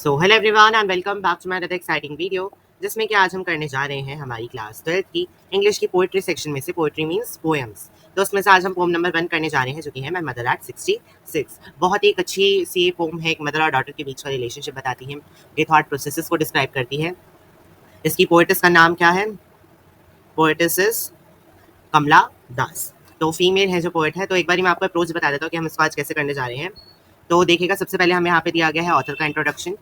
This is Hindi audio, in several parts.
So hello everyone and welcome back to my another exciting video जिसमें कि आज हम करने जा रहे हैं हमारी क्लास 12th की इंग्लिश की पोइट्री सेक्शन में से पोइट्री मींस पोएम्स। तो उसमें से आज हम पोम नंबर 1 करने जा रहे हैं जो कि है माय मदर एट 66। बहुत ही एक अच्छी सी पोम है, एक मदर और डॉटर के बीच का रिलेशनशिप बताती है, ये थॉट प्रोसेसेस को डिस्क्राइब करती है। इसकी पोएटिस का नाम क्या है? पोएटिस इज कमला दास। तो फीमेल है जो पोएट है। तो एक बार मैं आपको अप्रोच बता देता हूँ कि हम इसको आज कैसे करने जा रहे हैं। तो देखिएगा, सबसे पहले हमें यहाँ पे दिया गया है ऑथर का इंट्रोडक्शन।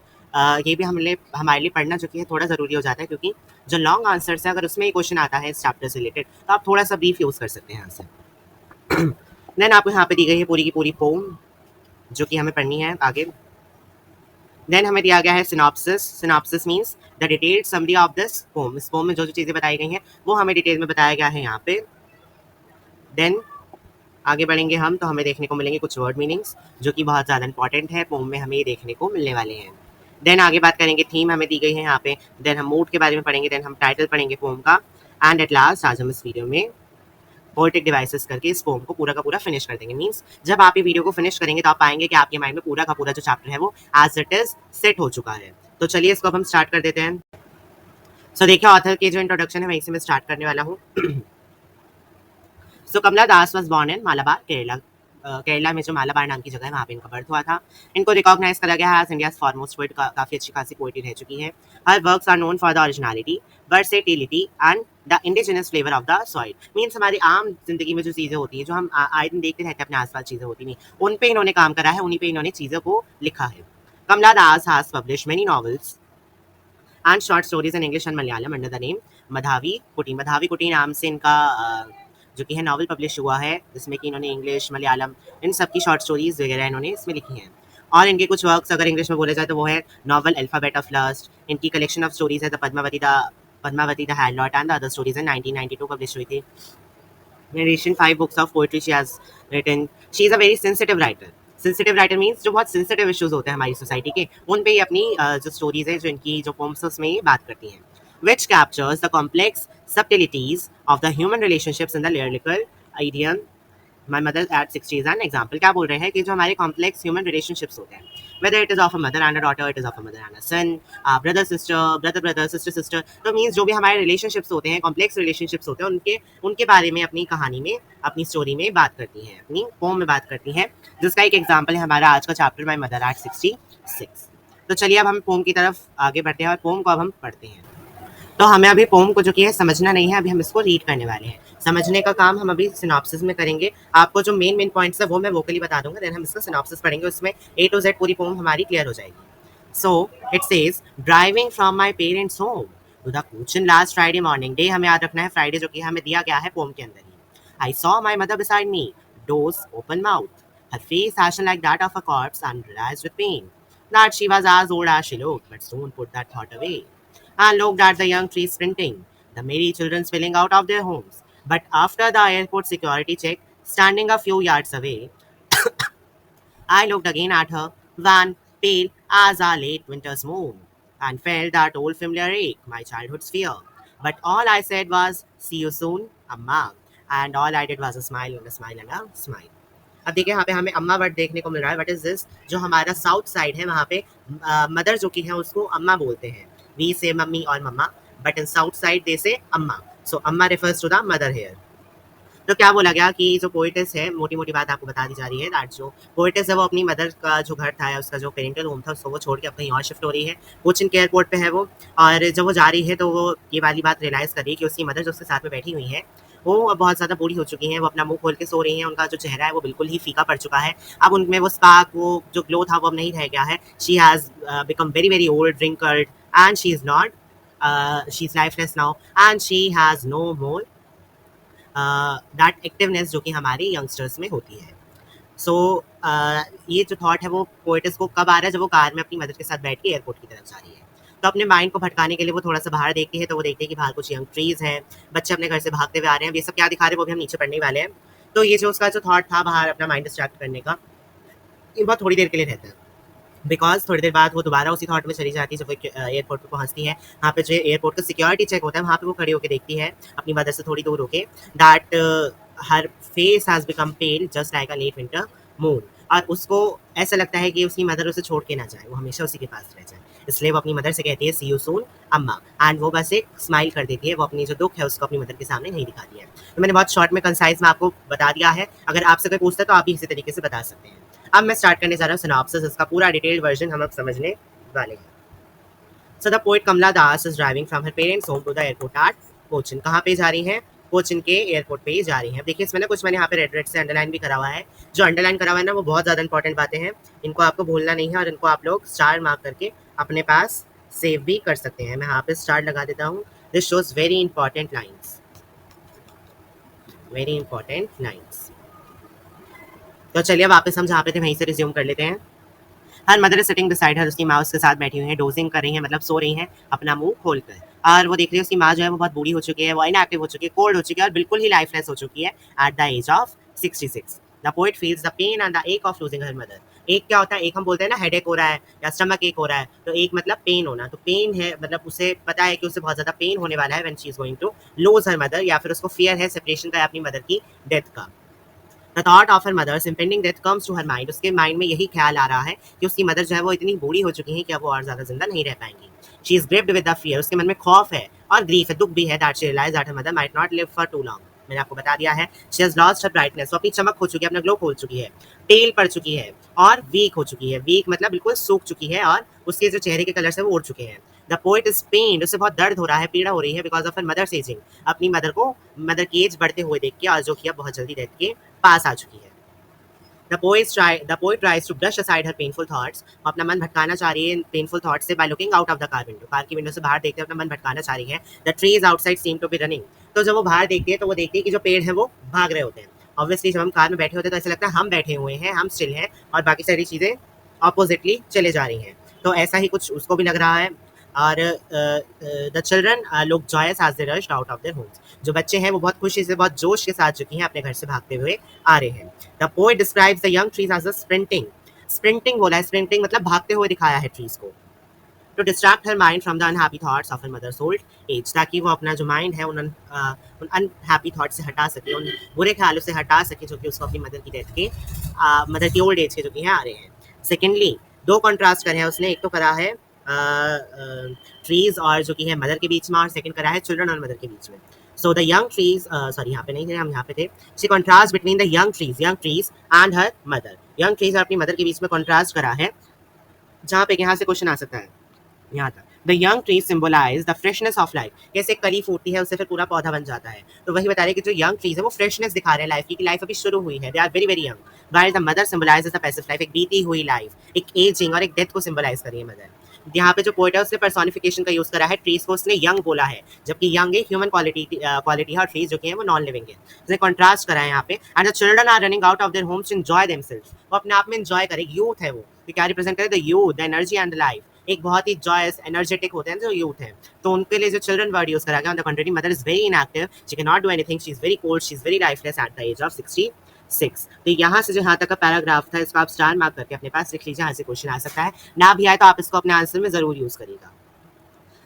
ये भी हमारे लिए पढ़ना जो कि है थोड़ा ज़रूरी हो जाता है, क्योंकि जो लॉन्ग आंसर्स है अगर उसमें ये क्वेश्चन आता है इस चैप्टर से रिलेटेड तो आप थोड़ा सा ब्रीफ यूज़ कर सकते हैं यहाँ से। देन आपको यहाँ पे दी गई है पूरी की पूरी पोम जो कि हमें पढ़नी है आगे। देन हमें दिया गया है synopsis. Synopsis means the detailed summary of this pome. इस पोम में जो जो चीज़ें बताई गई हैं वो हमें डिटेल में बताया गया है यहाँ पे। देन आगे बढ़ेंगे हम तो हमें देखने को मिलेंगे कुछ वर्ड मीनिंग्स जो कि बहुत ज़्यादा इंपॉर्टेंट है, पोम में हमें ये देखने को मिलने वाले हैं। देन आगे बात करेंगे, थीम हमें दी गई है यहाँ पे। देन हम मूड के बारे में पढ़ेंगे। देन हम टाइटल पढ़ेंगे पोम का। एंड एट लास्ट आज हम इस वीडियो में पोएटिक डिवाइसेस करके इस पोम को पूरा का पूरा फिनिश कर देंगे। मीन्स जब आप ये वीडियो को फिनिश करेंगे तो आप पाएंगे कि आपके माइंड में पूरा का पूरा जो चैप्टर है वो एज इट इज सेट हो चुका है। तो चलिए इसको अब हम स्टार्ट कर देते हैं। सो देखिए, ऑथर के जो इंट्रोडक्शन है वहीं से मैं स्टार्ट करने वाला हूँ। So Kamala Das was born in Malabar, Kerala. Kerala में जो मालाबार नाम की जगह है वहाँ पे इनका बर्थ हुआ था। इनको रिकॉग्नाइज करा गया है एज इंडियाज फॉरमोस्ट पोएट। काफ़ी अच्छी खासी पोएट्री रह चुकी है। Her works are known for the originality, versatility and the indigenous flavour of the soil. Means हमारी आम जिंदगी में जो चीज़ें होती हैं, जो हम आए दिन देखते रहते हैं अपने आसपास चीज़ें होती नहीं, उन पे इन्होंने काम करा है, उन्हीं पे इन्होंने चीज़ों को लिखा है। Kamala Das has publish many novels and short stories in English and Malayalam under the name Madhavi Kutty. Madhavi कुटी नाम से इनका जो कि है नॉवल पब्लिश हुआ है, जिसमें कि इन्होंने इंग्लिश मलयालम इन सब की शॉर्ट स्टोरीज वगैरह इन्होंने इसमें लिखी हैं। और इनके कुछ वर्क्स अगर इंग्लिश में बोले जाए तो वो है नॉवल अल्फाबेट ऑफ लस्ट। इनकी कलेक्शन ऑफ स्टोरीज है the Padmavati the harlot and the other stories in 1992 publish हुई थी। Narration 5 books of poetry she has written. She is a very sensitive writer. Sensitive writer means जो बहुत सेंसिटिव इश्यूज होते हैं हमारी सोसाइटी के, उन पे ही अपनी जो स्टोरीज है, जो इनकी जो पोम्स है उसमें ये बात करती हैं। Which captures the complex subtleties of the human relationships in the lyrical idiom. My mother at 60 is an example. क्या बोल रहे हैं कि जो हमारे कॉम्प्लेक्स ह्यूमन रिलेशनशिप्स होते हैं, whether it is of a mother and a daughter, it is of a mother and a son, brother sister, brother brother, sister sister. तो मीन्स जो भी हमारे रिलेशनशिप्स होते हैं, कॉम्प्लेक्स रिलेशनशिप्स होते हैं, उनके उनके बारे में अपनी कहानी में, अपनी स्टोरी में बात करती हैं, अपनी पोम में बात करती हैं, जिसका एक एग्जाम्पल है हमारा आज का चैप्टर माई मदर एट 66। तो चलिए अब हम पोम की तरफ आगे बढ़ते हैं और पोम को अब हम पढ़ते हैं। तो हमें अभी पोम को जो कि है समझना नहीं है, अभी हम इसको रीड करने वाले हैं। समझने का काम हम अभी सिनॉप्सिस में करेंगे। आपको जो मेन पॉइंट्स है वो मैं वोकली बता दूंगा, देन हम इसका सिनॉप्सिस पढ़ेंगे, उसमें A to Z पूरी पोम हमारी क्लियर हो जाएगी। So it says driving from my parents home to the Cochin last Friday morning. डे हमें याद रखना है फ्राइडे, जो कि हमें दिया गया है पोम के अंदर ही। I saw my mother beside me, doors open mouth, her face ashen like that of a corpse and realized with pain that she was as old as she looked, but soon put that thought away and looked at the young trees sprinting, the merry children spilling out of their homes. But after the airport security check, standing a few yards away, I looked again at her, wan, pale as a late winter's moon, and felt that old familiar ache, my childhood's fear. But all I said was, see you soon, Amma. And all I did was a smile and a smile and a smile. अब देखिए यहाँ पे हमें अम्मा वर्ड देखने को मिल रहा है। What is this? जो हमारा साउथ साइड है वहाँ पे मदर जो की है उसको अम्मा बोलते हैं। वी से मम्मी और mamma, but in south side they say amma. So amma refers to the mother here. तो क्या बोला गया कि जो पोइटेस है, मोटी मोटी बात आपको बता दी जा रही है, दैट जो पोइटेस है वो अपनी मदर का जो घर था, उसका जो पेरेंटल होम था, उसको वो छोड़ के अब कहीं और शिफ्ट हो रही है। कोचिन के एयरपोर्ट पे है वो, और जब वो जा रही है तो वो ये वाली बात रियलाइज़ कर रही है कि उसकी मदर जो उसके साथ में बैठी हुई है वो अब बहुत ज़्यादा बूढ़ी हो चुकी हैं। वो अपना मुंह खोल के सो रही हैं, उनका जो चेहरा है वो बिल्कुल ही फीका पड़ चुका है। अब उनमें वो स्पार्क, वो जो ग्लो था वो अब नहीं रह गया है। She has become very very old, wrinkled, and she is not, she is lifeless now, and she has no more that activeness जो कि हमारे यंगस्टर्स में होती है। सो ये जो थॉट है वो पोएटिस को कब आ रहा है? जब वो कार में अपनी मदर के साथ बैठ के एयरपोर्ट की तरफ जा रही है। तो अपने माइंड को भटकाने के लिए वो थोड़ा सा बाहर देखती है, तो वो देखती है कि बाहर कुछ यंग ट्रीज हैं, बच्चे अपने घर से भागते हुए आ रहे हैं। ये सब क्या दिखा रहे हैं वो भी हम नीचे पढ़ने वाले हैं। तो ये जो उसका जो थॉट था बाहर अपना माइंड डिस्ट्रैक्ट करने का, ये बहुत थोड़ी देर के लिए रहता है, बिकॉज थोड़ी देर बाद वो दोबारा उसी थॉट में चली जाती है। जब वो एयरपोर्ट पे पहुंचती है, वहाँ पे जो एयरपोर्ट का सिक्योरिटी चेक होता है, वहाँ पे वो खड़ी होकर देखती है अपनी मदर से थोड़ी दूर होके, that her face has become pale just like a late winter moon. और उसको ऐसा लगता है कि उसकी मदर उसे छोड़ के ना जाए, वो हमेशा उसी के पास रह जाए। इसलिए वो अपनी मदर से कहती है सी यू सून अम्मा, एंड वो बस एक स्माइल कर देती है, वो अपनी जो दुख है उसको अपनी मदर के सामने नहीं दिखाती है। तो मैंने बहुत शॉर्ट में कंसाइज में आपको बता दिया है, अगर आपसे कोई पूछता है तो आप भी इसी तरीके से बता सकते हैं। अब मैं स्टार्ट करने जा रहा हूँ सिनॉप्सिस, इसका पूरा डिटेल्ड वर्जन हम अब समझने वाले हैं। So the poet Kamala Das is driving from her parents' home to the airport at Cochin. कहाँ पे जा रही हैं? कोचिन के एयरपोर्ट पे ही जा रही हैं। देखिए इसमें ना कुछ मैंने यहाँ पे रेड से अंडरलाइन भी करा हुआ है। जो अंडरलाइन करा हुआ है ना वो बहुत ज़्यादा इंपॉर्टेंट बातें हैं, इनको आपको भूलना नहीं है और इनको आप लोग स्टार मार्क करके अपने पास सेव भी कर सकते हैं। मैं यहाँ पे स्टार लगा देता हूँ। This shows very important lines, very important lines. तो चलिए वापस हम जहाँ पे थे वहीं से रिज्यूम कर लेते हैं। Her mother sitting beside her, उसकी माँ उसके साथ बैठी हुई है, डोजिंग कर रही है, मतलब सो रही हैं अपना मुंह खोलकर। और वो देख रही है उसकी माँ जो है वो बहुत बूढ़ी हो चुकी है, वो इनएक्टिव हो चुकी है, कोल्ड हो चुकी है और बिल्कुल ही लाइफलेस हो चुकी है at the age of 66। The poet feels the pain and the ache of losing her mother. Ache क्या होता है, एक हम बोलते हैं ना हेडेक हो रहा है या स्टमक एक हो रहा है, तो एक मतलब पेन होना, तो पेन है मतलब उसे पता है कि उसे बहुत ज़्यादा पेन होने वाला है when she is going to lose her mother, या फिर उसको फियर है सेपरेशन का या अपनी मदर की डेथ का। The thought of her mother's impending death comes to her mind. उसके माइंड में यही ख्याल आ रहा है कि उसकी मदर जो है वो इतनी बूढ़ी हो चुकी हैं कि अब वो और ज़्यादा जिंदा नहीं रह पाएंगी। She is gripped with the fear, उसके मन में खौफ है और ग्रीफ है, दुख भी है, that she realise that her mother might not live for too long. मैंने आपको बता दिया है she has lost her brightness, वो अपनी चमक खो चुकी है, अपना ग्लो खो चुकी है, टेल पड़ चुकी है और वीक हो चुकी है। वीक मतलब बिल्कुल सूख चुकी है और उसके जो चेहरे के कलर है वो उड़ चुके हैं। द पोएट इज पेन्ड, उसे बहुत दर्द हो रहा है, पीड़ा हो रही है, because of her mother's ageing, अपनी मदर को मदर की एज बढ़ते हुए देख के, और जो कि अब बहुत जल्दी डेथ के पास आ चुकी है। The poet tries to brush aside her painful thoughts. वो अपना मन भटकाना चाह रही है पेनफुल थॉट से, by looking out of the car window. Car की विंडो से बाहर देखते अपना मन भटकाना चाह रही है। The trees outside seem to be running. तो जब वो बाहर देखती है तो वो देखती है कि जो पेड़ हैं वो भाग रहे होते हैं। ऑब्वियसली जब हम कार में बैठे होते हैं तो ऐसा लगता है हम बैठे हुए हैं, हम स्टिल हैं और बाकी सारी चीज़ें ऑपोजिटली चले जा रही हैं। तो ऐसा ही कुछ उसको भी लग रहा है। और the children look joyous as they rushed out of their homes. जो बच्चे हैं वो बहुत खुशी से, बहुत जोश के साथ चुकी हैं अपने घर से भागते हुए आ रहे हैं। The poet describes the young trees as a sprinting. Sprinting बोला है, स्प्रिंटिंग मतलब भागते हुए दिखाया है ट्रीज को। To distract her mind from the unhappy thoughts of her mother's old age, ताकि वो अपना जो माइंड है उन अनहैप्पी थॉट से हटा सके, उन बुरे ख्यालों से हटा सके जो कि उसको अपनी मदर की डेथ के, मदर की ओल्ड एज के जो कि हैं आ रहे हैं। सेकेंडली दो कॉन्ट्रास्ट करे हैं उसने, एक तो करा है ट्रीज और जो कि है मदर के बीच में, और सेकंड करा है चिल्ड्रन और मदर के बीच में। So the young trees, sorry यहाँ पे नहीं थे, हम यहाँ पे थे। She contrast between the young trees and her mother. Young trees और अपनी मदर के बीच में कॉन्ट्रास्ट करा है, जहाँ पे यहाँ से क्वेश्चन आ सकता है यहाँ तक। The young trees symbolise the freshness of life. कैसे कली फूटती है उससे फिर पूरा पौधा बन जाता है, तो वही बता रहे कि जो यंग ट्रीज है वो फ्रेशनेस दिखा रहे हैं लाइफ की, कि लाइफ अभी शुरू हुई है, they are very very young. While the mother symbolises the passive life, एक बीती हुई लाइफ, एक एजिंग और एक डेथ को सिंबलाइज करी है मदर। यहाँ पे जो पोएट है उसने पर्सोनिफिकेशन का यूज करा है, ट्रीज को उसने यंग बोला है, जबकि यंग एक ह्यूमन क्वालिटी है और ट्रीज जो कि है वो नॉन लिविंग है। उसने कॉन्ट्रास्ट करा है यहाँ पे। And the children are running out of their homes to enjoy themselves. वो अपने आप में एंजॉय करे, यूथ है वो, क्या रिप्रेजेंट करे, the youth, the energy and the life. एक बहुत ही जॉयस एनर्जेटिक होते हैं जो यूथ है, तो उनके लिए जो चिल्ड्रन वर्ड यूज करा गया। On the country mother is very inactive, she can not do anything, she is very cold, she is very lifeless at the age of 66। तो यहाँ से जो यहाँ तक का पैराग्राफ था इसको आप स्टार मार्क करके अपने पास लिख लीजिए, यहाँ से क्वेश्चन आ सकता है। ना भी आए तो आप इसको अपने आंसर में जरूर यूज करिएगा।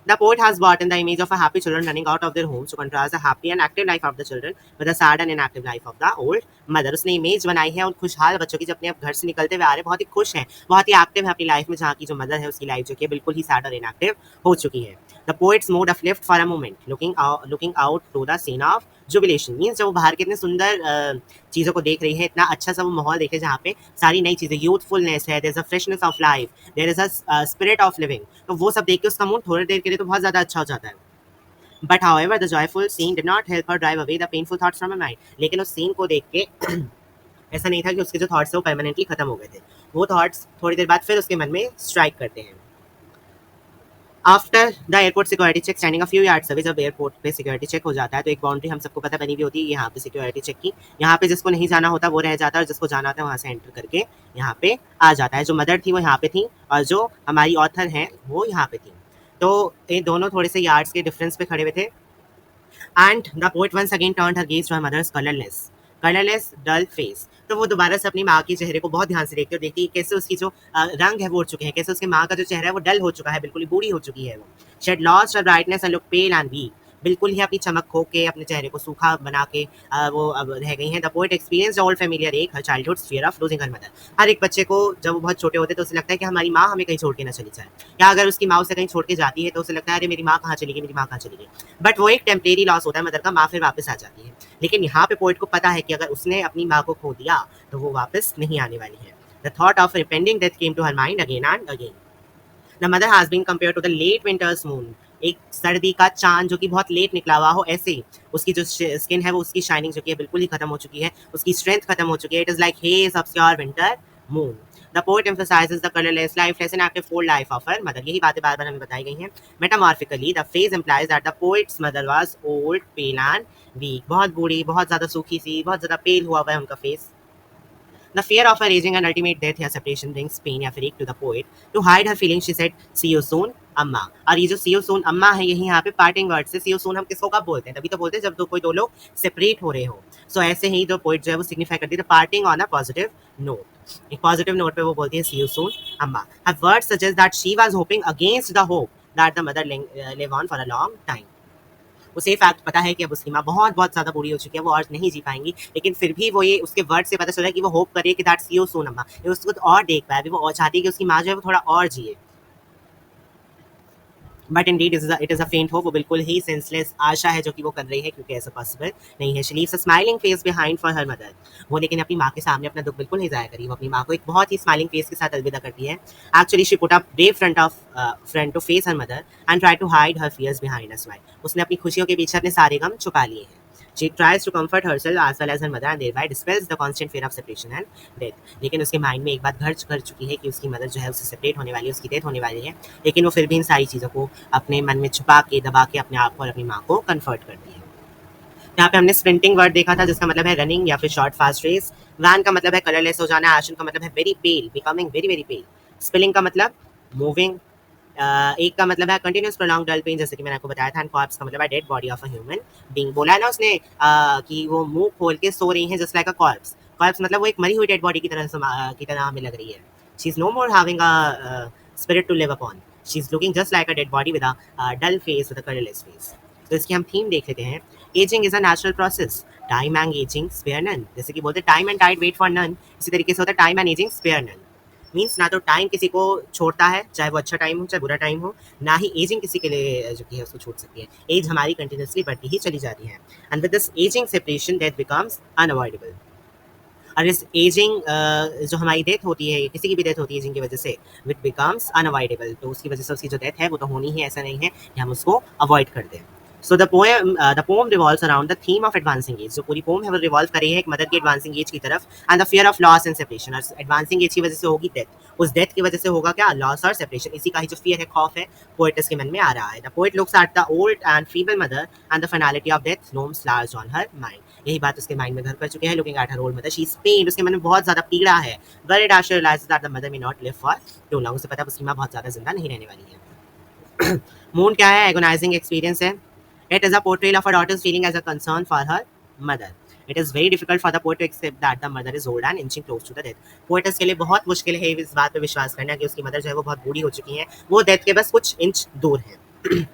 The poet has brought in the image of a happy children running out of their homes to contrast the happy and active life of the children with the sad and inactive life of the old mother. उसने इमेज बनाई है उन खुशहाल बच्चों की जो अपने घर से निकलते हुए आ रहे हैं, बहुत ही खुश हैं, बहुत ही एक्टिव है अपनी लाइफ में, जहाँ की जो मदर है उसकी लाइफ जो कि बिल्कुल ही सैड और इनएक्टिव हो चुकी है। The poet's mood uplift for a moment, looking out to the scene of jubilation. Means जब वो बाहर के इतने सुंदर चीज़ों को देख रही है, इतना अच्छा सा वो माहौल देखे जहाँ पे सारी नई चीज़ें, यूथफुलनेस है, there is a freshness of life, there is a spirit of living, तो वो सब देख के उसका मूड थोड़ी देर के लिए तो बहुत ज़्यादा अच्छा हो जाता है। But however the joyful scene did not help her drive away the painful thoughts from her mind. लेकिन उस सीन को देख के ऐसा नहीं था कि उसके जो थॉट्स है वो परमानेंटली खत्म हो गए थे, वो थॉट्स थोड़ी देर बाद फिर उसके मन में स्ट्राइक करते हैं। After the airport security check standing a few yards away, जब एयरपोर्ट पे सिक्योरिटी चेक हो जाता है तो एक बाउंड्री हम सबको पता बनी हुई होती है यहाँ पे सिक्योरिटी चेक की। यहाँ पे जिसको नहीं जाना होता वो रह जाता है और जिसको जाना होता है वहाँ से एंटर करके यहाँ पे आ जाता है। जो मदर थी वो यहाँ पे थी और जो हमारी ऑथर हैं वो यहाँ पे थी, तो ये दोनों थोड़े से यार्ड्स के डिफरेंस पे खड़े हुए थे। And the poet once again turned her gaze to her mother's colourless dull face. तो वो दोबारा से अपनी माँ के चेहरे को बहुत ध्यान से देखती है और देखती है कैसे उसकी जो रंग है वो उड़ चुके हैं, कैसे उसकी माँ का जो चेहरा है वो डल हो चुका है, बिल्कुल ही बूढ़ी हो चुकी है वो। She had lost her brightness and look pale and weak. बिल्कुल ही अपनी चमक खो के, अपने चेहरे को सूखा बना के वो अब रह गई हैं। The poet experienced all familiar ache her childhood fear of losing her mother. हर एक बच्चे को जब वो बहुत छोटे होते हैं तो उसे लगता है कि हमारी माँ हमें कहीं छोड़ के ना चली जाए, या अगर उसकी माँ उसे कहीं छोड़ के जाती है तो उसे लगता है अरे मेरी माँ कहाँ चली गई, मेरी माँ कहाँ चली गई। बट वो एक टेम्परेरी लॉस होता है मदर का, माँ फिर वापस आ जाती है। लेकिन यहाँ पे पोएट को पता है कि अगर उसने अपनी माँ को खो दिया तो वो वापस नहीं आने वाली है। The thought of impending death came to her mind again and again. The mother has been compare to the late winter's moon. एक सर्दी का चांद जो कि बहुत लेट निकला हुआ हो, ऐसे ही उसकी जो स्किन है वो, उसकी शाइनिंग जो कि है बिल्कुल ही खत्म हो चुकी है, उसकी स्ट्रेंथ खत्म हो चुकी है। It is like hedge obscure winter moon. The poet emphasizes the colorless lifeless and active full life of her mother। यही बातें बार बार हमें बताई गई हैं। मेटामॉर्फिकली the phrase implies that the poet's mother was old pale and weak। बहुत बूढ़ी, बहुत ज्यादा सूखी सी, बहुत ज्यादा पेल हुआ हुआ है उनका face. The fear of her aging and ultimate death या separation brings pain या फिर ache to the poet. To hide her feelings, she said, "See you soon, अम्मा"। और ये जो "see you soon, अम्मा" है, यही यहाँ पे पार्टिंग वर्ड से "see you soon" हम किसको कब बोलते हैं? तभी तो बोलते हैं जब दो लोग सेपरेट हो रहे हो। सो ऐसे ही जो पोइट जो है वो सिग्निफाई करती है parting on a positive note. एक पॉजिटिव नोट पे वो बोलती है "see you soon, अम्मा"। Her words suggest that she was hoping against the hope that the mother live on for a long time। उसे ये फैक्ट पता है कि अब उसकी माँ बहुत बहुत ज़्यादा बूढ़ी हो चुकी है, वो और नहीं जी पाएंगी, लेकिन फिर भी वो ये उसके वर्ड से पता चल रहा है कि वो होप कर रही है कि दैट्स यू सून अम्मा, ये उसको और देख पाए, अभी वो और चाहती है कि उसकी माँ जो है वो थोड़ा और जिए। But Indeed it is a फेंट होप। वो बिल्कुल ही सेंसलेस आशा है जो कि वो कर रही है, क्योंकि ऐसा पॉसिबल नहीं है। She leaves a smiling face behind for her mother. वो लेकिन अपनी माँ के सामने अपना दुख बिल्कुल नहीं ज़ाहिर करी, वो अपनी माँ को एक बहुत ही स्माइलिंग फेस के साथ अलविदा करती है। Actually she put up brave front to face her mother and try to hide her fears behind a smile. उसने अपनी खुशियों के पीछे अपने सारे गम छुपा लिए हैं। She tries to comfort herself as well as her mother and thereby dispels the constant fear of separation and death। लेकिन उसके माइंड में एक बात घर कर चुकी है कि उसकी मदर जो है उससे सेपरेट होने वाली है, उसकी डेथ होने वाली है, लेकिन वो फिर भी इन सारी चीज़ों को अपने मन में छुपा के, दबा के अपने आप को और अपनी माँ को कन्फर्ट करती है। यहाँ पे हमने स्प्रिंटिंग वर्ड देखा था जिसका मतलब है रनिंग या फिर शॉर्ट फास्ट रेस। वैन का मतलब है कलरलेस हो जाना। एशन का मतलब है वेरी पेल, बिकमिंग वेरी वेरी पेल। स्पिलिंग का मतलब मूविंग। एक का मतलब है कंटिन्यूस प्रोलॉन्ग डल पेन, जैसे कि मैंने आपको बताया था। एंड कॉर्प्स का मतलब है dead body of a human being. बोला है ना उसने कि वो मुंह खोल के सो रही हैं जस्ट लाइक अ कॉर्प्स। कॉर्प्स मतलब वो एक मरी हुई डेड बॉडी की तरह हमें लग रही है। She is no more having a spirit to live upon. She is looking just like a dead body with a dull face, with a colourless face. तो इसकी हम थीम देख लेते हैं। Ageing is a natural process, time and ageing spare none. जैसे कि बोलते time and tide wait for none, इसी तरीके से होता है time and ageing spare none. Means ना तो टाइम किसी को छोड़ता है, चाहे वो अच्छा टाइम हो चाहे बुरा टाइम हो, ना ही एजिंग किसी के लिए जो कि है उसको छोड़ सकती है। एज हमारी कंटिन्यूसली बढ़ती ही चली जाती है। And with this ageing separation death becomes unavoidable. और इस एजिंग जो हमारी डेथ होती है, किसी की भी डेथ होती है एजिंग की वजह से, विट बिकम्स अनअवॉइडेबल। तो उसकी वजह से उसकी जो डेथ है वो तो होनी ही, ऐसा नहीं है कि हम उसको अवॉइड कर दें। So the pome revolves around the theme of advancing as. जो पूरी पोम है वो रिवॉल्व कर रही है एक मदर की एडवांसिंग एज की तरफ, and the fear of loss and separation. और एडवांसिंग एज की वजह से होगी डेथ, उस डेथ की वजह से होगा क्या, लॉस और सेपरेशन। इसी का ही जो फियर है, खौफ है, पोएटस के मन में आ रहा है। The poet looks at the old and feeble mother and the finality of death looms large on her mind. यही बात उसके माइंड में घर कर चुके हैं। Looking at her old mother she is pained. उसके मन में बहुत ज्यादा पीड़ा है। Worried as she realizes that the mother may not live for too long. उसे पता है उसकी माँ बहुत ज्यादा जिंदा नहीं रहने वाली है। मून क्या है, एगोनाइजिंग एक्सपीरियंस है। It is a portrayal of a daughter's feeling as a concern for her mother. It is very difficult for the poet to accept that the mother is old and inching close to the death. Poets के लिए बहुत मुश्किल है इस बात पे विश्वास करना कि उसकी मदर जो है वो बहुत बूढ़ी हो चुकी है, वो डेथ के बस कुछ इंच दूर है।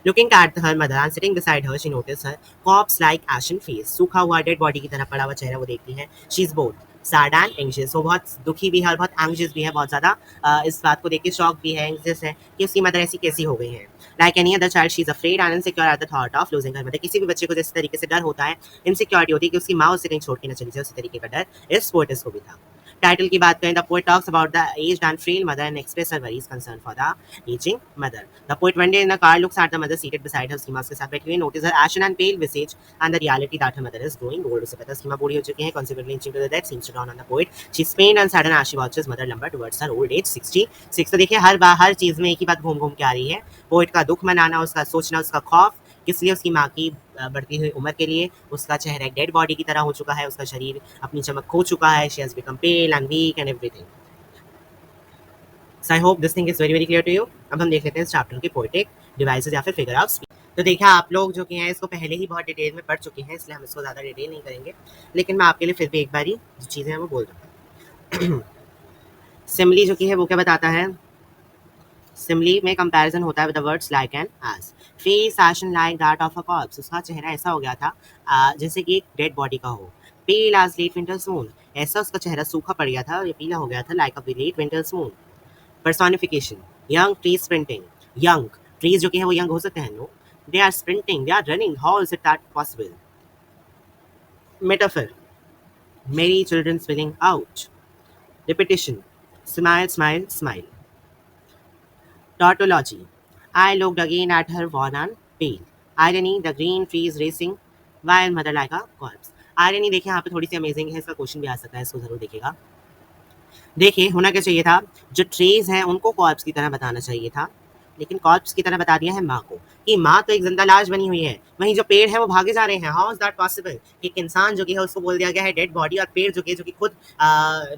Looking at her mother and sitting beside her, she noticed her corpse-like ashen face। सूखा हुआ डेड बॉडी की तरह पड़ा हुआ चेहरा वो देखती है। She is both sad and anxious। वो बहुत दुखी भी है और बहुत anxious भी है, बहुत ज़्यादा इस बात को देख के शॉक भी है, anxious है कि उसकी मदर ऐसी कैसी हो गई है। Like any other child, she is afraid and insecure at the thought of losing her mother। किसी भी बच्चे को जिस तरीके से डर होता है, इनसिक्योरिटी होती है कि उसकी माँ उसे कहीं छोड़ के न चली जाए, उसी तरीके का डर इस पोएटस को भी था। टाइटल की बात करें, the poet talks about the aged and frail mother and express her worries concern for the ageing mother. The poet one day in a car looks at the mother seated beside her। उसकी माँ उसके साथ बैठी हुई, notice her ashen and pale visage and the reality that her mother is growing old। उसे पता है उसकी माँ बूढ़ी हो चुकी है। Consequently inching to the death seems to dawn on the poet। She is pained and saddened as she watches mother lumber towards her old age 66। तो देखिए हर चीज़ में एक ही बात घूम घूम के आ रही है। पोएट का दुख मनाना, उसका सोचना, उसका खौफ किस लिए, उसकी माँ की बढ़ती हुई उम्र के लिए। उसका चेहरा एक डेड बॉडी की तरह हो चुका है, उसका शरीर अपनी चमक खो चुका है। She has become pale and weak and everything. So I hope this thing is very very clear to you. अब हम देख लेते हैं इस चैप्टर के पोएटिक डिवाइसेस या फिर फिगर ऑफ स्पीच। तो देखा आप लोग जो कि हैं इसको पहले ही बहुत डिटेल में पढ़ चुके हैं, इसलिए हम इसको ज़्यादा डिटेल नहीं करेंगे, लेकिन मैं आपके लिए फिर भी एक बारी जो चीज़ें हैं वो बोल दूँगा। सिमली जो कि है वो क्या बताता है, सिमिली में कंपैरिजन होता है with the words like and age. Face ashen like that of a corpse, उसका चेहरा ऐसा हो गया था जैसे कि एक डेड बॉडी का हो। पेल एज लेट विंटर सून, ऐसा उसका चेहरा सूखा पड़ गया था, ये पीला हो गया था like a late winter moon. Personification, young tree sprinting, young trees जो कि है वो यंग हो सकते हैं, no, they are sprinting, they are running, how is it that possible. Metaphor, merry children spelling out. Repetition, smile smile smile. Tautology. I looked again at her worn and pale. Irony, the green trees racing while mother like a corpse. Irony देखिए यहाँ पे थोड़ी सी अमेजिंग है, इसका क्वेश्चन भी आ सकता है, इसको जरूर देखिएगा। देखिए होना क्या चाहिए था, जो ट्रीज हैं उनको कॉर्प्स की तरह बताना चाहिए था, लेकिन कॉर्प्स की तरह बता दिया है माँ को, कि माँ तो एक जिंदा लाश बनी हुई है, वहीं जो पेड़ है वो भागे जा रहे हैं। हाउ इज दैट पॉसिबल, एक इंसान जो कि है उसको बोल दिया गया है डेड बॉडी, और पेड़ जो कि खुद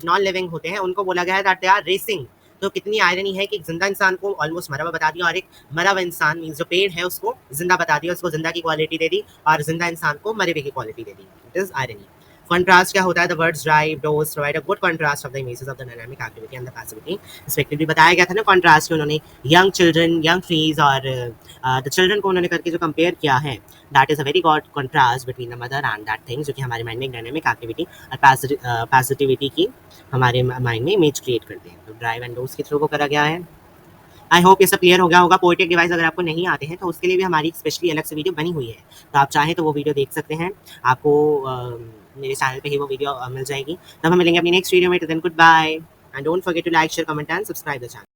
नॉन लिविंग होते हैं उनको बोला गया है दैट दे आर रेसिंग। तो कितनी आयरनी है कि एक जिंदा इंसान को ऑलमोस्ट मरा हुआ बता दिया, और एक मरा हुआ इंसान मीन्स जो पेड़ है उसको जिंदा बता दिया, उसको जिंदा की क्वालिटी दे दी, और जिंदा इंसान को मरे हुए की quality they the. It is irony. Contrast क्या होता है, the words drive dose provide a good contrast of the images of the dynamic activity and the passivity. Respectively बताया गया था ना कॉन्ट्रास्ट कि उन्होंने यंग चिल्ड्रन, यंग ट्रीज और द चिल्ड्रन को उन्होंने करके जो कंपेयर किया है, that is a very good contrast between the mother and that thing, जो कि हमारे माइंड में एक डायनामिक एक्टिविटी और पैसिविटी की हमारे माइंड में इमेज क्रिएट करते हैं। तो ड्राइव एंड डोज के थ्रू को करा गया है। आई होप ये सब क्लियर हो गया होगा। पोएटिक डिवाइस अगर आपको नहीं आते हैं तो उसके लिए भी हमारी स्पेशली अलग से वीडियो बनी हुई है, तो आप चाहें तो वो वीडियो देख सकते हैं, आपको मेरे चैनल पे ही वो वीडियो मिल जाएगी। तब हम मिलेंगे अपनी नेक्स्ट वीडियो में। Till then good bye and don't forget to like share comment and subscribe the channel.